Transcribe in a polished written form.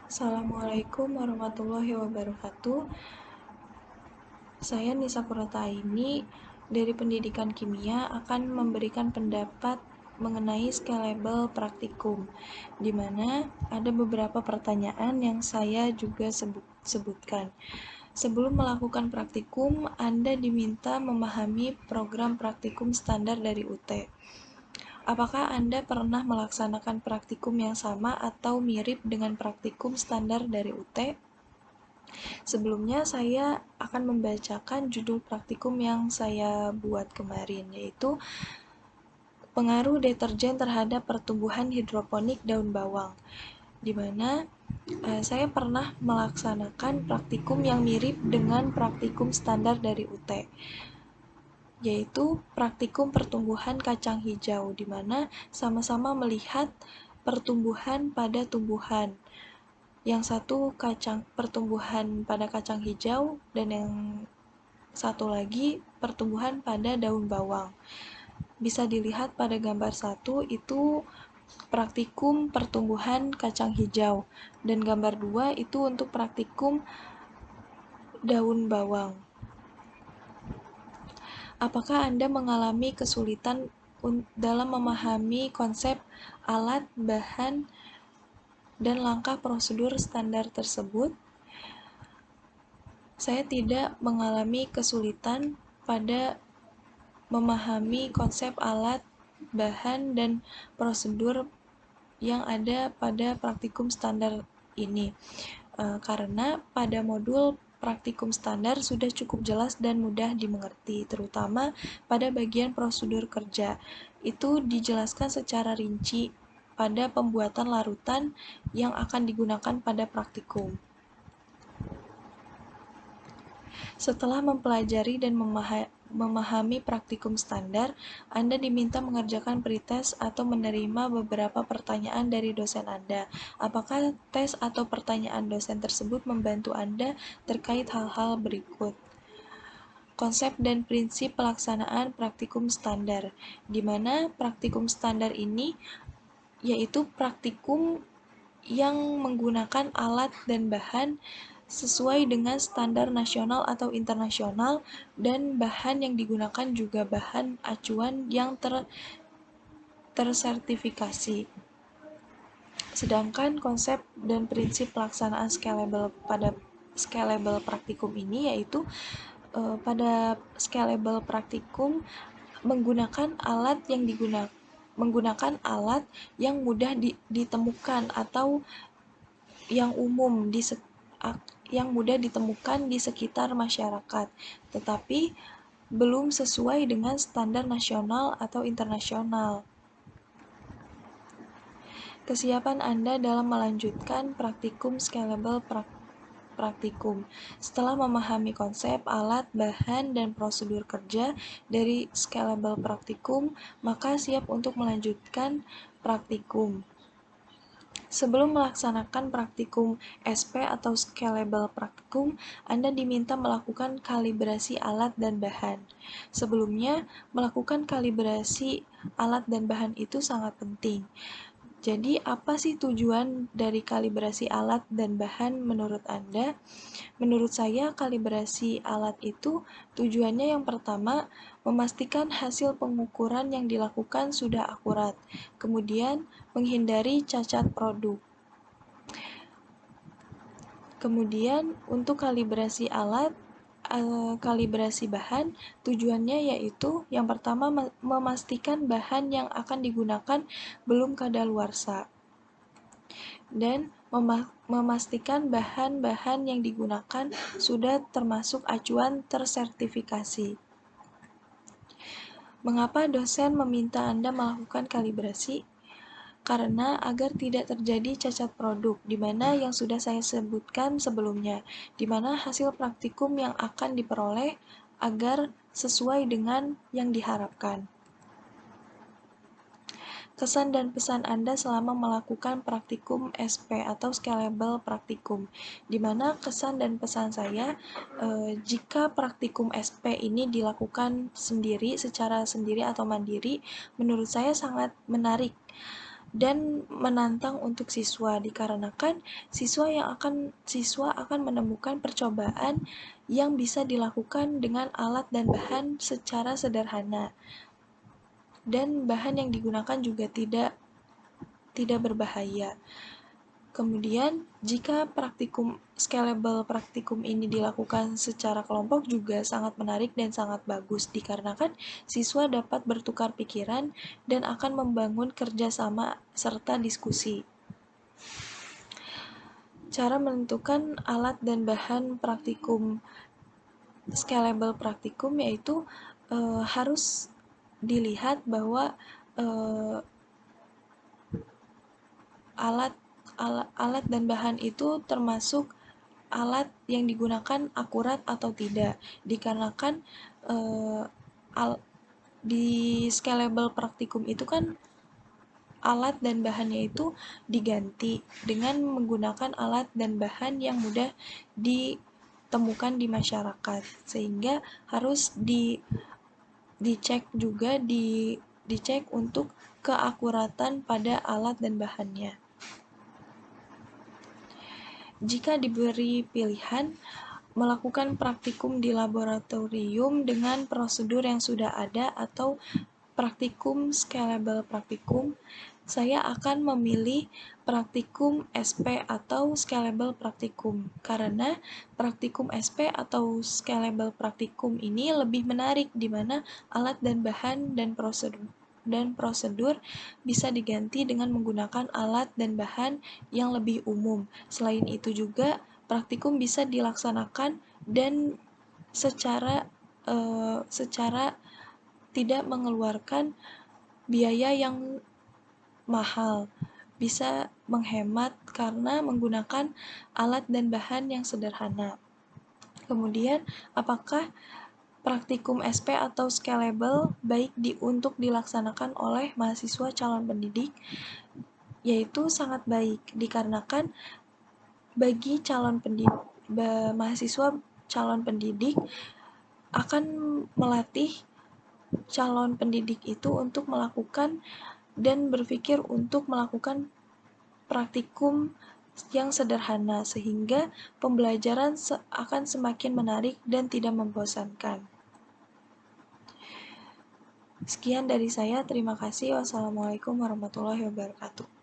Assalamualaikum warahmatullahi wabarakatuh. Saya Nisa Purata ini dari Pendidikan Kimia akan memberikan pendapat mengenai scalable praktikum, di mana ada beberapa pertanyaan yang saya juga sebutkan. Sebelum melakukan praktikum, Anda diminta memahami program praktikum standar dari UT. Apakah Anda pernah melaksanakan praktikum yang sama atau mirip dengan praktikum standar dari UT? Sebelumnya saya akan membacakan judul praktikum yang saya buat kemarin, yaitu pengaruh deterjen terhadap pertumbuhan hidroponik daun bawang, di mana saya pernah melaksanakan praktikum yang mirip dengan praktikum standar dari UT, yaitu praktikum pertumbuhan kacang hijau, di mana sama-sama melihat pertumbuhan pada tumbuhan. Yang satu pertumbuhan pada kacang hijau, dan yang satu lagi pertumbuhan pada daun bawang. Bisa dilihat pada gambar 1 itu praktikum pertumbuhan kacang hijau, dan gambar 2 itu untuk praktikum daun bawang. Apakah Anda mengalami kesulitan dalam memahami konsep alat, bahan, dan langkah prosedur standar tersebut? Saya tidak mengalami kesulitan pada memahami konsep alat, bahan, dan prosedur yang ada pada praktikum standar ini, karena pada modul praktikum standar sudah cukup jelas dan mudah dimengerti, terutama pada bagian prosedur kerja. Itu dijelaskan secara rinci pada pembuatan larutan yang akan digunakan pada praktikum. Setelah mempelajari dan memahami praktikum standar, Anda diminta mengerjakan pretest atau menerima beberapa pertanyaan dari dosen Anda. Apakah tes atau pertanyaan dosen tersebut membantu Anda terkait hal-hal berikut? Konsep dan prinsip pelaksanaan praktikum standar, di mana praktikum standar ini yaitu praktikum yang menggunakan alat dan bahan sesuai dengan standar nasional atau internasional, dan bahan yang digunakan juga bahan acuan yang tersertifikasi. Sedangkan konsep dan prinsip pelaksanaan scalable praktikum ini yaitu pada scalable praktikum menggunakan alat yang mudah ditemukan atau yang umum yang mudah ditemukan di sekitar masyarakat, tetapi belum sesuai dengan standar nasional atau internasional. Kesiapan Anda dalam melanjutkan praktikum scalable praktikum. Setelah memahami konsep, alat, bahan, dan prosedur kerja dari scalable praktikum, maka siap untuk melanjutkan praktikum. Sebelum melaksanakan praktikum SP atau scalable praktikum, Anda diminta melakukan kalibrasi alat dan bahan. Sebelumnya, melakukan kalibrasi alat dan bahan itu sangat penting. Jadi, apa sih tujuan dari kalibrasi alat dan bahan menurut Anda? Menurut saya, kalibrasi alat itu tujuannya yang pertama, memastikan hasil pengukuran yang dilakukan sudah akurat. Kemudian, menghindari cacat produk. Kemudian, untuk kalibrasi alat, kalibrasi bahan, tujuannya yaitu yang pertama memastikan bahan yang akan digunakan belum kadaluarsa, dan memastikan bahan-bahan yang digunakan sudah termasuk acuan tersertifikasi. Mengapa dosen meminta Anda melakukan kalibrasi? Karena agar tidak terjadi cacat produk, di mana yang sudah saya sebutkan sebelumnya, di mana hasil praktikum yang akan diperoleh agar sesuai dengan yang diharapkan. Kesan dan pesan Anda selama melakukan praktikum SP atau scalable praktikum, di mana kesan dan pesan saya, jika praktikum SP ini dilakukan secara sendiri atau mandiri, menurut saya sangat menarik, dan menantang untuk siswa, dikarenakan siswa akan menemukan percobaan yang bisa dilakukan dengan alat dan bahan secara sederhana, dan bahan yang digunakan juga tidak berbahaya. Kemudian, jika scalable praktikum ini dilakukan secara kelompok juga sangat menarik dan sangat bagus, dikarenakan siswa dapat bertukar pikiran dan akan membangun kerjasama serta diskusi. Cara menentukan alat dan bahan praktikum scalable praktikum yaitu harus dilihat bahwa alat dan bahan itu termasuk alat yang digunakan akurat atau tidak, dikarenakan di scalable praktikum itu kan alat dan bahannya itu diganti dengan menggunakan alat dan bahan yang mudah ditemukan di masyarakat, sehingga harus dicek juga dicek untuk keakuratan pada alat dan bahannya. Jika diberi pilihan melakukan praktikum di laboratorium dengan prosedur yang sudah ada atau praktikum scalable praktikum, saya akan memilih praktikum SP atau scalable praktikum, karena praktikum SP atau scalable praktikum ini lebih menarik, di mana alat dan bahan dan prosedur bisa diganti dengan menggunakan alat dan bahan yang lebih umum. Selain itu juga, praktikum bisa dilaksanakan dan secara tidak mengeluarkan biaya yang mahal, bisa menghemat karena menggunakan alat dan bahan yang sederhana. Kemudian, apakah praktikum SP atau scalable baik untuk dilaksanakan oleh mahasiswa calon pendidik? Yaitu sangat baik, dikarenakan bagi mahasiswa calon pendidik akan melatih calon pendidik itu untuk melakukan dan berpikir untuk melakukan praktikum yang sederhana, sehingga pembelajaran akan semakin menarik dan tidak membosankan. Sekian dari saya, terima kasih. Wassalamualaikum warahmatullahi wabarakatuh.